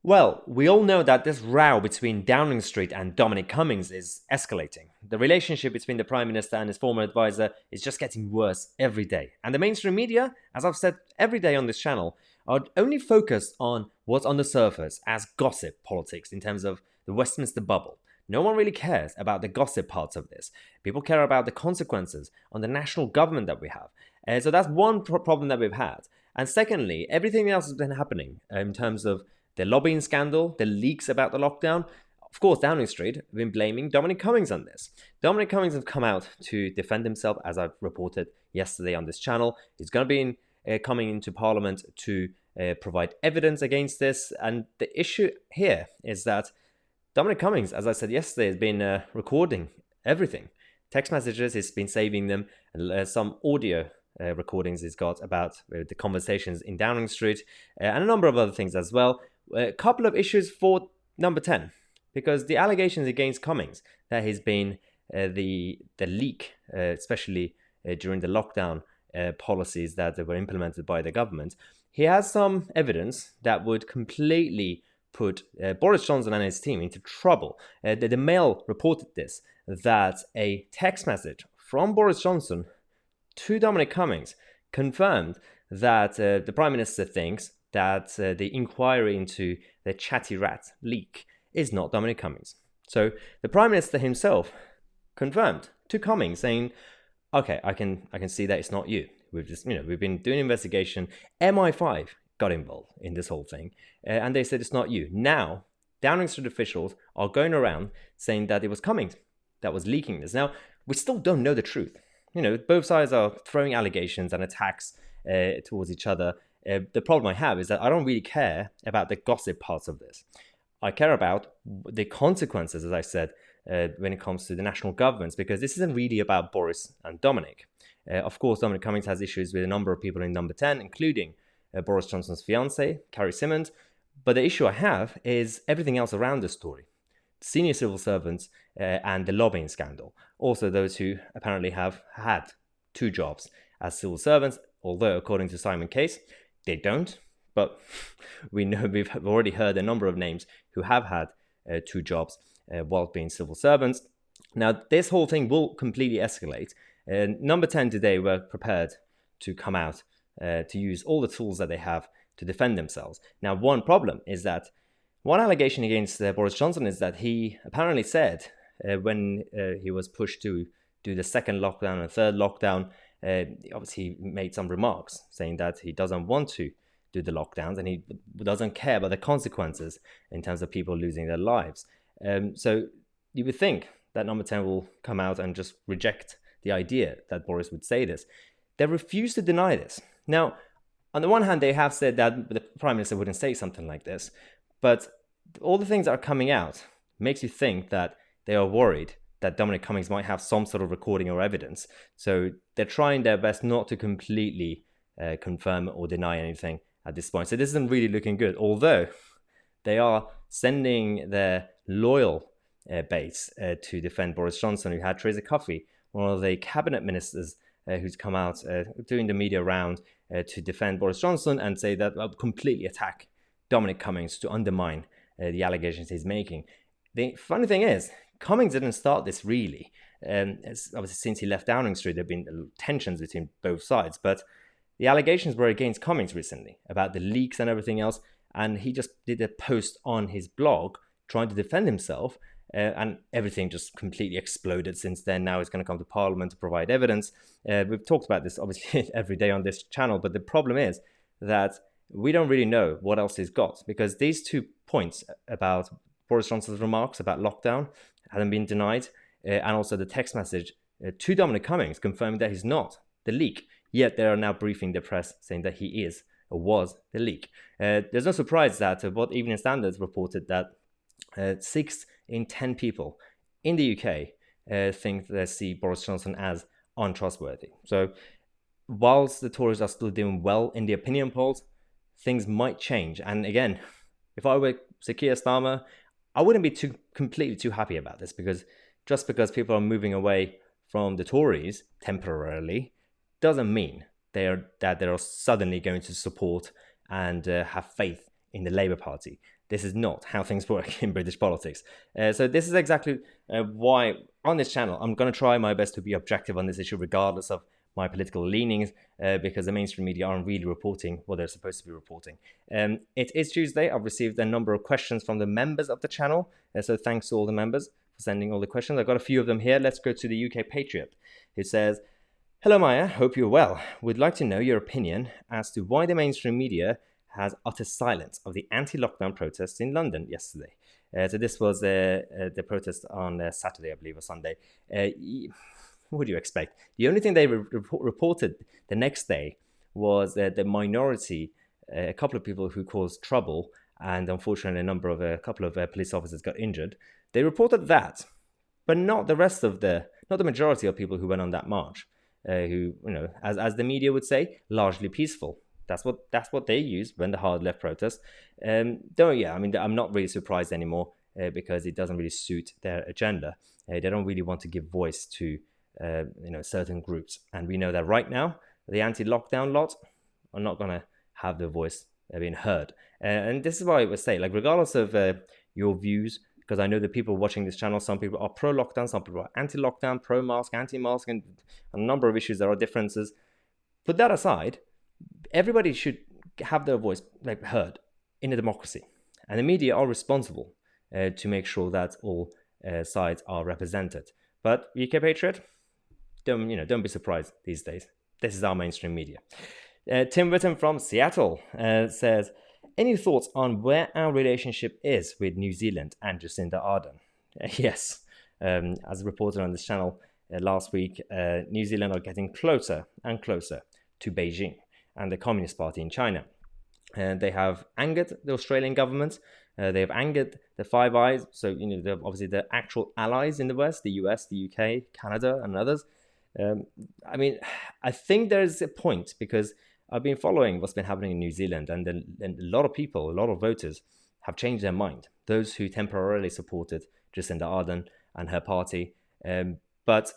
Well, we all know that this row between Downing Street and Dominic Cummings is escalating. The relationship between the Prime Minister and his former advisor is just getting worse every day. And the mainstream media, as I've said every day on this channel, are only focused on what's on the surface as gossip politics in terms of the Westminster bubble. No one really cares about the gossip parts of this. People care about the consequences on the national government that we have. So that's one problem that we've had. And secondly, everything else has been happening in terms of the lobbying scandal, the leaks about the lockdown. Of course, Downing Street have been blaming Dominic Cummings on this. Dominic Cummings have come out to defend himself, as I've reported yesterday on this channel. He's going to be coming into Parliament to provide evidence against this. And the issue here is that Dominic Cummings, as I said yesterday, has been recording everything. Text messages, he's been saving them, and some audio recordings he's got about the conversations in Downing Street, and a number of other things as well. A couple of issues for number 10, because the allegations against Cummings that he's been the leak, especially during the lockdown policies that were implemented by the government, he has some evidence that would completely put Boris Johnson and his team into trouble. The Mail reported this, that a text message from Boris Johnson to Dominic Cummings confirmed that the Prime Minister thinks that the inquiry into the Chatty Rat leak is not Dominic Cummings. So the Prime Minister himself confirmed to Cummings, saying, "Okay, I can see that it's not you. We've been doing an investigation. MI5 got involved in this whole thing, and they said it's not you." Now, Downing Street officials are going around saying that it was Cummings that was leaking this. Now, we still don't know the truth. Both sides are throwing allegations and attacks towards each other. The problem I have is that I don't really care about the gossip parts of this. I care about the consequences, as I said, when it comes to the national governments, because this isn't really about Boris and Dominic. Of course, Dominic Cummings has issues with a number of people in number 10, including Boris Johnson's fiancée, Carrie Symonds. But the issue I have is everything else around the story. Senior civil servants and the lobbying scandal. Also, those who apparently have had 2 jobs as civil servants, although according to Simon Case, they don't. But we know we've already heard a number of names who have had 2 jobs while being civil servants. Now, this whole thing will completely escalate. Number 10 today were prepared to come out to use all the tools that they have to defend themselves. Now, one problem is that one allegation against Boris Johnson is that he apparently said when he was pushed to do the second lockdown and third lockdown, obviously he made some remarks saying that he doesn't want to do the lockdowns and he doesn't care about the consequences in terms of people losing their lives. So you would think that number 10 will come out and just reject the idea that Boris would say this. They refuse to deny this. Now, on the one hand, they have said that the Prime Minister wouldn't say something like this, but all the things that are coming out makes you think that they are worried that Dominic Cummings might have some sort of recording or evidence. So they're trying their best not to completely confirm or deny anything at this point. So this isn't really looking good, although they are sending their loyal base to defend Boris Johnson, who had Theresa Coffey, one of the cabinet ministers who's come out doing the media round to defend Boris Johnson and say that completely attack Dominic Cummings to undermine the allegations he's making. The funny thing is, Cummings didn't start this really. Obviously, since he left Downing Street, there have been tensions between both sides. But the allegations were against Cummings recently about the leaks and everything else. And he just did a post on his blog trying to defend himself. And everything just completely exploded since then. Now he's going to come to Parliament to provide evidence. We've talked about this, obviously, every day on this channel. But the problem is that we don't really know what else he's got, because these 2 points about Boris Johnson's remarks about lockdown hadn't been denied, and also the text message to Dominic Cummings confirming that he's not the leak. Yet they are now briefing the press saying that he is or was the leak. There's no surprise that what Evening Standard reported that 6 in 10 people in the UK think they see Boris Johnson as untrustworthy. So whilst the Tories are still doing well in the opinion polls, things might change. And again, if I were Sir Keir Starmer, I wouldn't be completely too happy about this, because just because people are moving away from the Tories temporarily doesn't mean that they are suddenly going to support and have faith in the Labour Party. this is not how things work in British politics. So this is exactly why on this channel I'm going to try my best to be objective on this issue, regardless of my political leanings, because the mainstream media aren't really reporting what they're supposed to be reporting. It is Tuesday. I've received a number of questions from the members of the channel, so thanks to all the members for sending all the questions. I've got a few of them here. Let's go to the UK Patriot, who says, "Hello Maya, hope you're well. Would like to know your opinion as to why the mainstream media has utter silence of the anti-lockdown protests in London yesterday." So this was the protest on Saturday, I believe, or Sunday. What do you expect? The only thing they reported the next day was the minority, a couple of people who caused trouble, and unfortunately a couple of police officers got injured. They reported that, but not the rest of not the majority of people who went on that march, who, as the media would say, largely peaceful. That's what they use when the hard left protest. I'm not really surprised anymore because it doesn't really suit their agenda. They don't really want to give voice to certain groups, and we know that right now the anti-lockdown lot are not going to have their voice being heard. And this is why I would say, regardless of your views, because I know the people watching this channel, some people are pro-lockdown, some people are anti-lockdown, pro-mask, anti-mask, and a number of issues there are differences. Put that aside, everybody should have their voice heard in a democracy, and the media are responsible to make sure that all sides are represented. But UK Patriot, don't be surprised these days. This is our mainstream media. Tim Witten from Seattle says, "Any thoughts on where our relationship is with New Zealand and Jacinda Ardern?" Yes, as reported on this channel last week, New Zealand are getting closer and closer to Beijing and the Communist Party in China. They have angered the Australian government. They have angered the Five Eyes. So, they're obviously the actual allies in the West, the US, the UK, Canada, and others. I think there's a point, because I've been following what's been happening in New Zealand, and a lot of people, a lot of voters have changed their mind. Those who temporarily supported Jacinda Ardern and her party. But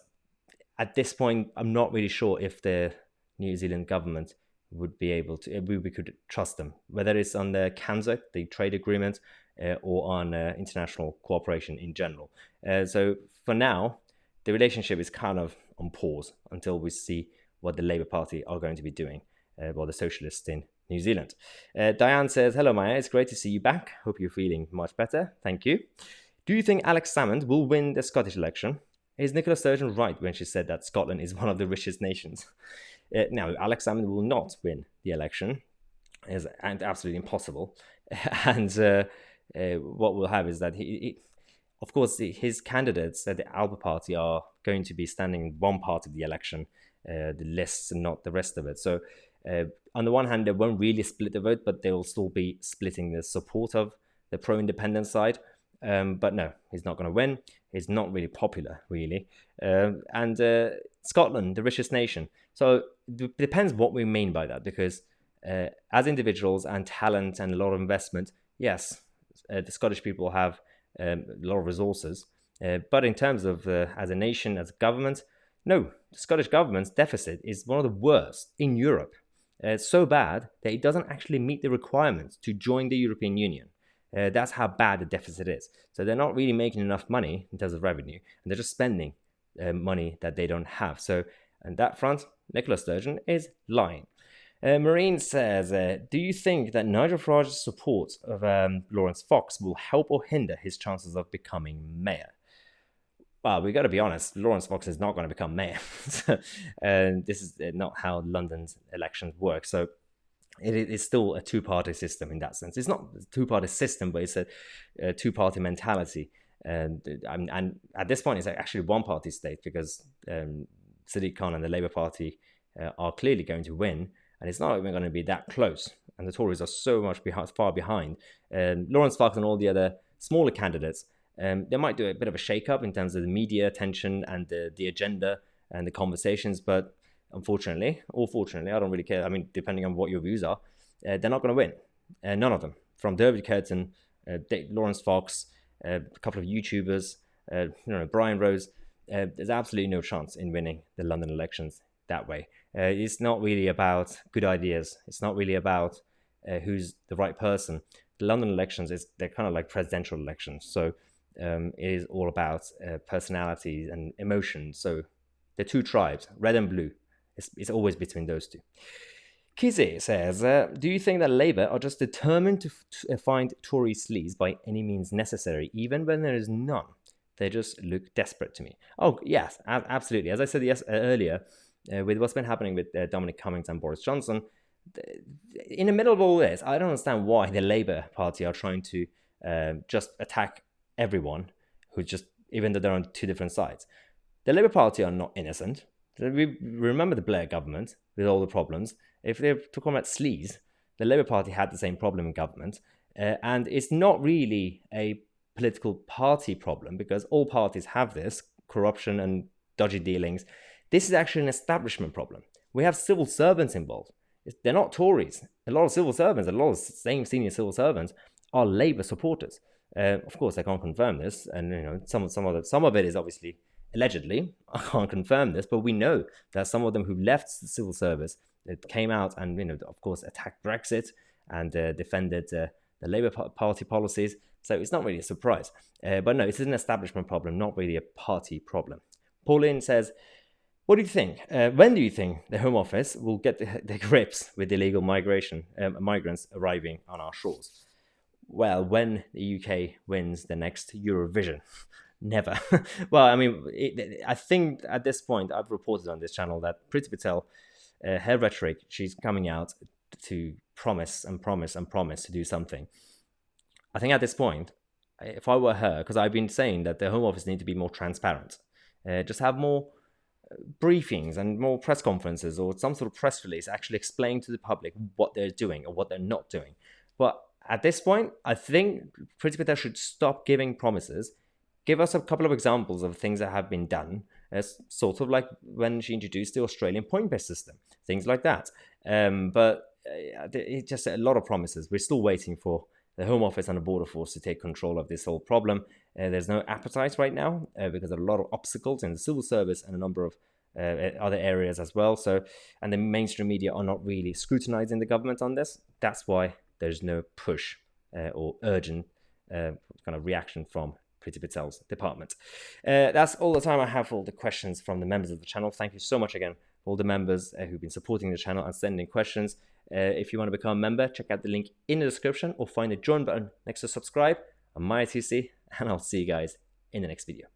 at this point, I'm not really sure if the New Zealand government would be able to, we could trust them, whether it's on the CANZA, the trade agreement, or on international cooperation in general. So for now, the relationship is kind of on pause until we see what the Labour Party are going to be doing, or the Socialists in New Zealand. Diane says, "Hello Maya, it's great to see you back. Hope you're feeling much better. Thank you. Do you think Alex Salmond will win the Scottish election? Is Nicola Sturgeon right when she said that Scotland is one of the richest nations?" Now, Alex Salmond will not win the election. It's absolutely impossible. And what we'll have is that of course, his candidates at the Alba Party are going to be standing in one part of the election, the lists, and not the rest of it. So on the one hand, they won't really split the vote, but they will still be splitting the support of the pro-independent side. But no, he's not going to win. He's not really popular, really. And Scotland, the richest nation. So it depends what we mean by that, because as individuals and talent and a lot of investment, yes, the Scottish people have a lot of resources. But in terms of as a nation, as a government, no, the Scottish government's deficit is one of the worst in Europe. It's so bad that it doesn't actually meet the requirements to join the European Union. That's how bad the deficit is. So they're not really making enough money in terms of revenue, and they're just spending money that they don't have. So on that front, Nicola Sturgeon is lying. Marine says, "Do you think that Nigel Farage's support of Lawrence Fox will help or hinder his chances of becoming mayor?" Well, we got to be honest, Lawrence Fox is not going to become mayor. And this is not how London's elections work. So it is still a two-party system in that sense. It's not a two-party system, but it's a two-party mentality. And at this point, it's actually one-party state, because Sadiq Khan and the Labour Party are clearly going to win, and it's not even going to be that close. And the Tories are so much far behind. Lawrence Fox and all the other smaller candidates, they might do a bit of a shake-up in terms of the media attention and the agenda and the conversations, but unfortunately, or fortunately, I don't really care. I mean, depending on what your views are, they're not going to win. None of them. From David Curtin, Lawrence Fox, a couple of YouTubers, Brian Rose, there's absolutely no chance in winning the London elections that way. It's not really about good ideas. It's not really about who's the right person. the London elections they're kind of like presidential elections, so it is all about personalities and emotions. So the two tribes, red and blue, it's always between those two. Kizzy says, do you think that Labour are just determined to find Tory sleaze by any means necessary, even when there is none? They just look desperate to me. Oh, yes, absolutely. As I said earlier, with what's been happening with Dominic Cummings and Boris Johnson, in the middle of all this, I don't understand why the Labour Party are trying to just attack everyone who just, even though they're on two different sides. The Labour Party are not innocent. We remember the Blair government with all the problems. If they're talking about sleaze, the Labour Party had the same problem in government. And it's not really a political party problem because all parties have this corruption and dodgy dealings. This is actually an establishment problem. We have civil servants involved. They're not Tories. A lot of civil servants, a lot of same senior civil servants are Labour supporters. Of course, I can't confirm this, and some of it is obviously allegedly. I can't confirm this, but we know that some of them who left the civil service came out and of course attacked Brexit and defended the Labour Party policies. So it's not really a surprise. But no, it's an establishment problem, not really a party problem. Pauline says, what do you think? When do you think the Home Office will get the grips with illegal migrants arriving on our shores? Well, when the UK wins the next Eurovision. Never. Well, I mean, I think at this point, I've reported on this channel that Priti Patel, her rhetoric, she's coming out to promise and promise and promise to do something. I think at this point, if I were her, because I've been saying that the Home Office need to be more transparent, just have more briefings and more press conferences or some sort of press release actually explaining to the public what they're doing or what they're not doing. But at this point, I think Priti Patel should stop giving promises. Give us a couple of examples of things that have been done, as sort of like when she introduced the Australian point-based system, things like that. But it's just a lot of promises. We're still waiting for the Home Office and the Border Force to take control of this whole problem. There's no appetite right now because there are a lot of obstacles in the civil service and a number of other areas as well. So, and the mainstream media are not really scrutinizing the government on this. That's why there's no push or urgent kind of reaction from Priti Patel's department. That's all the time I have for all the questions from the members of the channel. Thank you so much again for all the members who've been supporting the channel and sending questions. If you want to become a member, check out the link in the description or find the join button next to subscribe. I'm Tousi, and I'll see you guys in the next video.